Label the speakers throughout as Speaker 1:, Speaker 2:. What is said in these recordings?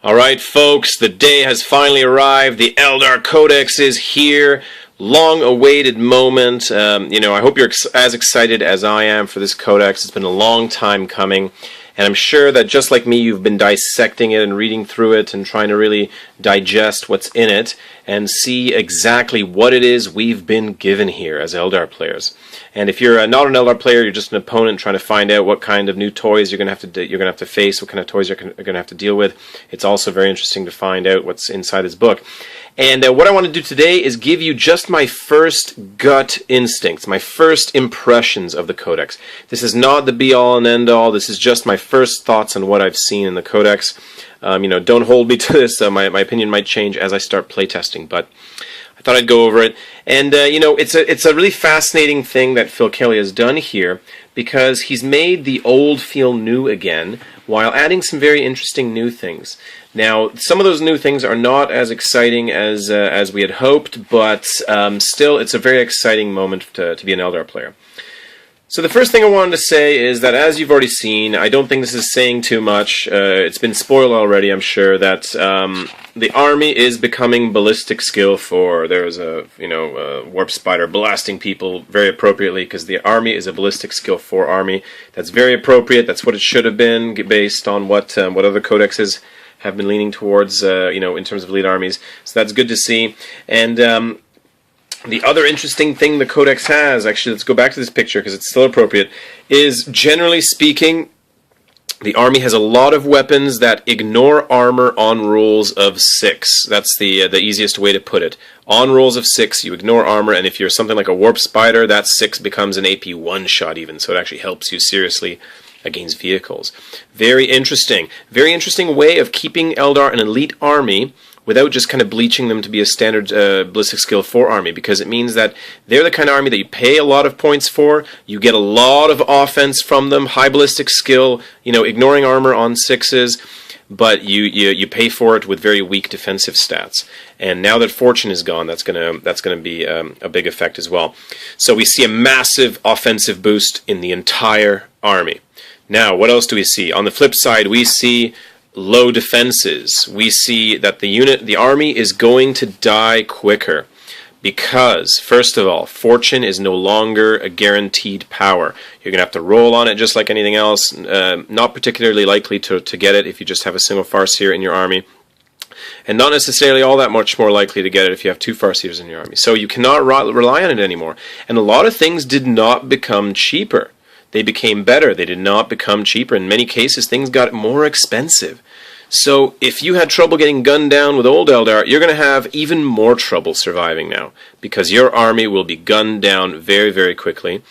Speaker 1: Alright folks, the day has finally arrived. The Eldar Codex is here. Long awaited moment. I hope you're as excited as I am for this codex. It's been a long time coming. And I'm sure that just like me, you've been dissecting it and reading through it and trying to really digest what's in it and see exactly what it is we've been given here as Eldar players. And if you're not an Eldar player, you're just an opponent trying to find out what kind of new toys you're going to have to face, what kind of toys you're going to have to deal with. It's also very interesting to find out what's inside this book. And what I want to do today is give you just my first gut instincts, my first impressions of the Codex. This is not the be-all and end-all. This is just my first thoughts on what I've seen in the Codex. Don't hold me to this. My opinion might change as I start playtesting, but I thought I'd go over it. And, it's a really fascinating thing that Phil Kelly has done here, because he's made the old feel new again while adding some very interesting new things. Now, some of those new things are not as exciting as we had hoped, but still, it's a very exciting moment to be an Eldar player. So the first thing I wanted to say is that, as you've already seen, I don't think this is saying too much. It's been spoiled already, I'm sure, that the army is becoming ballistic skill 4. There's a warp spider blasting people very appropriately, because the army is a ballistic skill 4 army. That's very appropriate. That's what it should have been, based on what other codexes have been leaning towards, in terms of elite armies. So that's good to see. And the other interesting thing the Codex has, actually, let's go back to this picture because it's still appropriate, is generally speaking, the army has a lot of weapons that ignore armor on rolls of 6. That's the easiest way to put it. On rolls of 6, you ignore armor, and if you're something like a warp spider, that 6 becomes an AP 1-shot even, so it actually helps you seriously against vehicles. Very interesting. Very interesting way of keeping Eldar an elite army without just kind of bleaching them to be a standard ballistic skill 4 army, because it means that they're the kind of army that you pay a lot of points for, you get a lot of offense from them, high ballistic skill, ignoring armor on 6s, but you pay for it with very weak defensive stats. And now that Fortune is gone, that's gonna be a big effect as well. So we see a massive offensive boost in the entire army. Now, what else do we see? On the flip side, we see low defenses. We see that the army is going to die quicker because, first of all, Fortune is no longer a guaranteed power. You're going to have to roll on it just like anything else. Not particularly likely to get it if you just have a single Farseer in your army. And not necessarily all that much more likely to get it if you have 2 Farseers in your army. So you cannot rely on it anymore. And a lot of things did not become cheaper. They became better. They did not become cheaper. In many cases, things got more expensive. So if you had trouble getting gunned down with old Eldar, you're going to have even more trouble surviving now, because your army will be gunned down very, very quickly.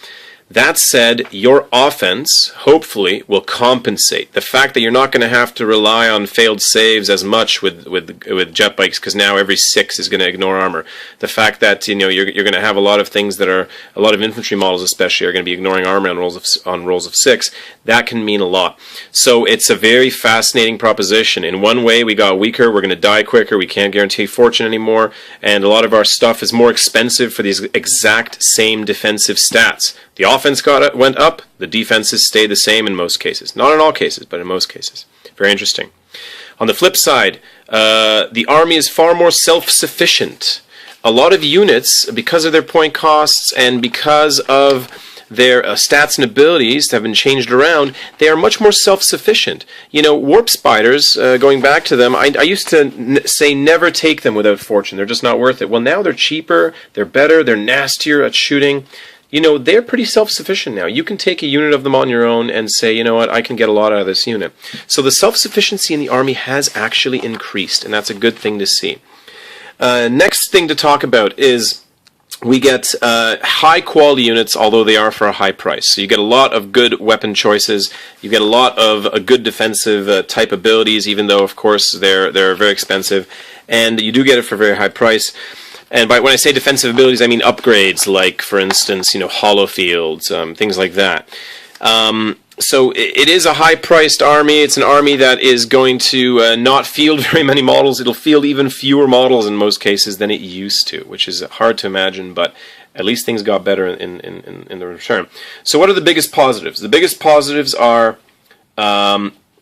Speaker 1: That said, your offense, hopefully, will compensate. The fact that you're not going to have to rely on failed saves as much with jet bikes, because now every 6 is going to ignore armor. The fact that you're going to have a lot of things that are, a lot of infantry models especially, are going to be ignoring armor on rolls of 6. That can mean a lot. So it's a very fascinating proposition. In one way, we got weaker. We're going to die quicker. We can't guarantee Fortune anymore, and a lot of our stuff is more expensive for these exact same defensive stats. The offense went up, the defenses stayed the same in most cases. Not in all cases, but in most cases. Very interesting. On the flip side, the army is far more self-sufficient. A lot of units, because of their point costs and because of their stats and abilities have been changed around, they are much more self-sufficient. Warp spiders, going back to them, I used to say never take them without Fortune. They're just not worth it. Well, now they're cheaper, they're better, they're nastier at shooting. They're pretty self-sufficient now. You can take a unit of them on your own and say, you know what, I can get a lot out of this unit. So the self-sufficiency in the army has actually increased, and that's a good thing to see. Next thing to talk about is we get high-quality units, although they are for a high price. So you get a lot of good weapon choices. You get a lot of good defensive type abilities, even though, of course, they're very expensive. And you do get it for a very high price. And when I say defensive abilities, I mean upgrades, like, for instance, hollow fields, things like that. So it is a high-priced army. It's an army that is going to not field very many models. It'll field even fewer models in most cases than it used to, which is hard to imagine, but at least things got better in the return. So what are the biggest positives? The biggest positives are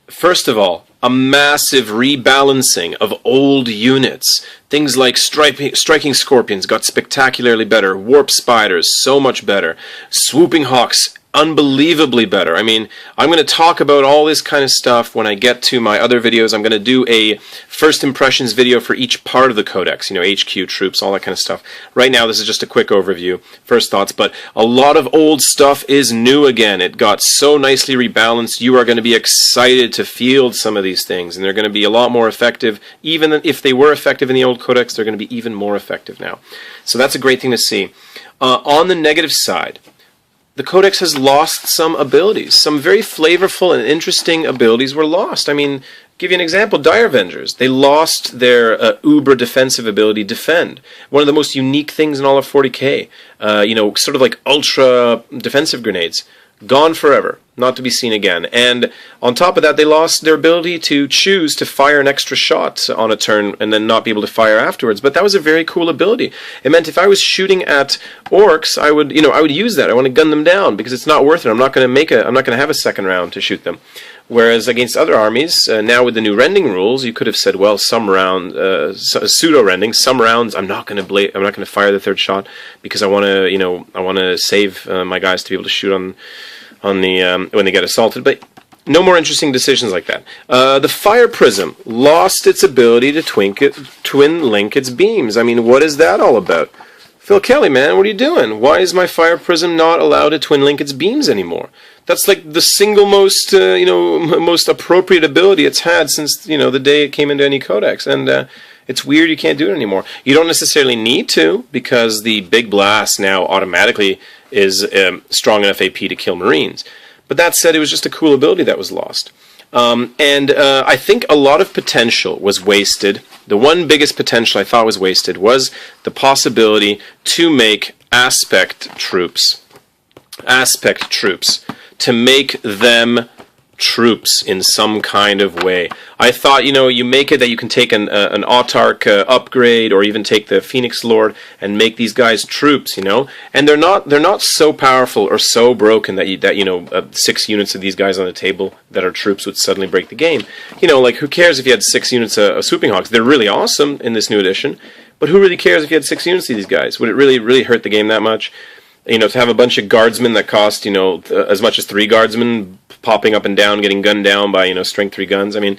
Speaker 1: First of all, a massive rebalancing of old units. Things like striking scorpions got spectacularly better. Warp spiders, so much better. Swooping hawks, unbelievably better. I mean, I'm going to talk about all this kind of stuff when I get to my other videos. I'm going to do a first impressions video for each part of the Codex, you know, HQ, troops, all that kind of stuff. Right now, this is just a quick overview, first thoughts, but a lot of old stuff is new again. It got so nicely rebalanced. You are going to be excited to field some of these things, and they're going to be a lot more effective. Even if they were effective in the old Codex, they're going to be even more effective now. So that's a great thing to see. On the negative side, the Codex has lost some abilities. Some very flavorful and interesting abilities were lost. I mean, give you an example, Dire Avengers. They lost their uber defensive ability, Defend. One of the most unique things in all of 40k. You know, sort of like ultra defensive grenades. Gone forever, not to be seen again. And on top of that, they lost their ability to choose to fire an extra shot on a turn and then not be able to fire afterwards. But that was a very cool ability. It meant if I was shooting at orcs, I would use that. I want to gun them down because it's not worth it. I'm not going to have a second round to shoot them. Whereas against other armies, now with the new rending rules, you could have said, well, some round pseudo rending, some rounds I'm not going to fire the third shot because I want to save my guys to be able to shoot on the when they get assaulted. But no more interesting decisions like that. The Fire Prism lost its ability to twin link its beams. I mean, what is that all about? Phil Kelly, man, what are you doing? Why is my Fire Prism not allowed to twin link its beams anymore? That's like the single most, most appropriate ability it's had since, the day it came into any codex. And it's weird you can't do it anymore. You don't necessarily need to, because the Big Blast now automatically is strong enough AP to kill Marines. But that said, it was just a cool ability that was lost. I think a lot of potential was wasted. The one biggest potential I thought was wasted was the possibility to make aspect troops, to make them troops in some kind of way. I thought, you make it that you can take an Autarch upgrade, or even take the Phoenix Lord and make these guys troops, and they're not so powerful or so broken that 6 units of these guys on the table that are troops would suddenly break the game. Like, who cares if you had 6 units of Swooping Hawks? They're really awesome in this new edition, but who really cares if you had 6 units of these guys? Would it really hurt the game that much? To have a bunch of guardsmen that cost, as much as 3 guardsmen popping up and down, getting gunned down by, strength 3 guns. I mean,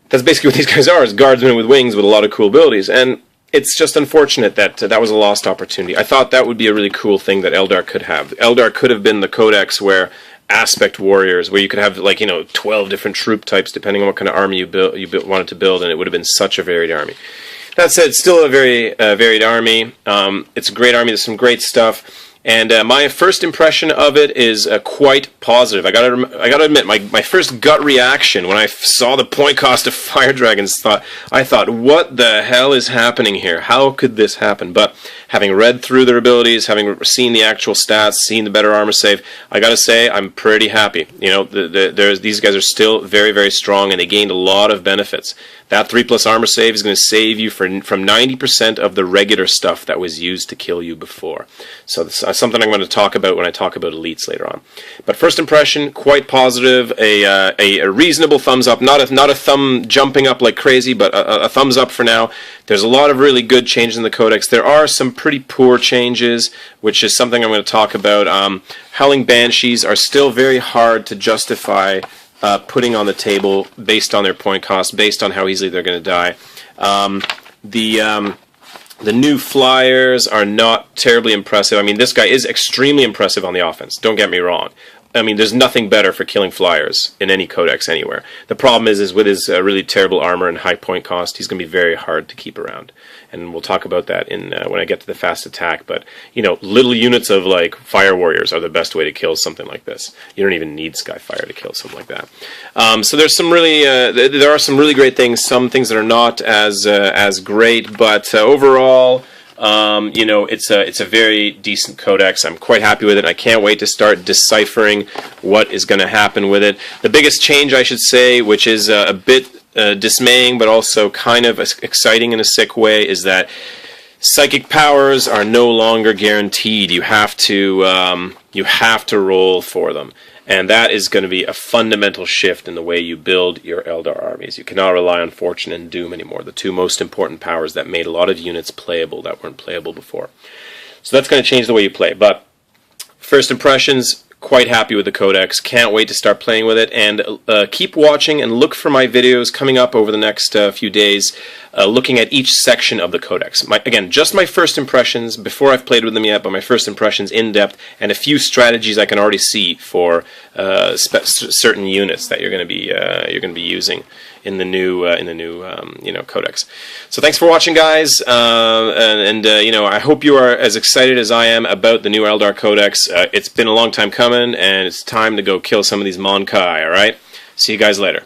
Speaker 1: that's basically what these guys are, is guardsmen with wings with a lot of cool abilities. And it's just unfortunate that that was a lost opportunity. I thought that would be a really cool thing that Eldar could have. Eldar could have been the codex where aspect warriors, where you could have 12 different troop types depending on what kind of army you wanted to build, and it would have been such a varied army. That said, it's still a very varied army. It's a great army. There's some great stuff. And my first impression of it is quite positive. I gotta admit, my first gut reaction when I saw the point cost of Fire Dragons, I thought, what the hell is happening here? How could this happen? But having read through their abilities, having seen the actual stats, seen the better armor save, I gotta say, I'm pretty happy. These guys are still very, very strong, and they gained a lot of benefits. That 3+ armor save is going to save you from 90% of the regular stuff that was used to kill you before. So this is something I'm going to talk about when I talk about elites later on. But first impression, quite positive. A reasonable thumbs up. Not a thumb jumping up like crazy, but a thumbs up for now. There's a lot of really good changes in the Codex. There are some pretty poor changes, which is something I'm going to talk about. Howling Banshees are still very hard to justify putting on the table based on their point cost, based on how easily they're going to die. The new flyers are not terribly impressive. I mean, this guy is extremely impressive on the offense. Don't get me wrong. I mean, there's nothing better for killing flyers in any codex anywhere. The problem is with his really terrible armor and high point cost, he's going to be very hard to keep around. And we'll talk about that when I get to the fast attack. But, little units of, fire warriors are the best way to kill something like this. You don't even need Skyfire to kill something like that. So there's some really, there are some really great things, some things that are not as great, but overall, it's a very decent codex. I'm quite happy with it. I can't wait to start deciphering what is going to happen with it. The biggest change, I should say, which is a bit dismaying, but also kind of exciting in a sick way, is that psychic powers are no longer guaranteed. You have to roll for them. And that is going to be a fundamental shift in the way you build your Eldar armies. You cannot rely on Fortune and Doom anymore, the two most important powers that made a lot of units playable that weren't playable before. So that's going to change the way you play. But first impressions, quite happy with the Codex. Can't wait to start playing with it. And keep watching and look for my videos coming up over the next few days, looking at each section of the Codex. Again, just my first impressions, before I've played with them yet, but my first impressions in depth, and a few strategies I can already see for certain units that you're going to be using in the new Codex. So thanks for watching, guys, I hope you are as excited as I am about the new Eldar Codex. It's been a long time coming, and it's time to go kill some of these Monkai. All right, see you guys later.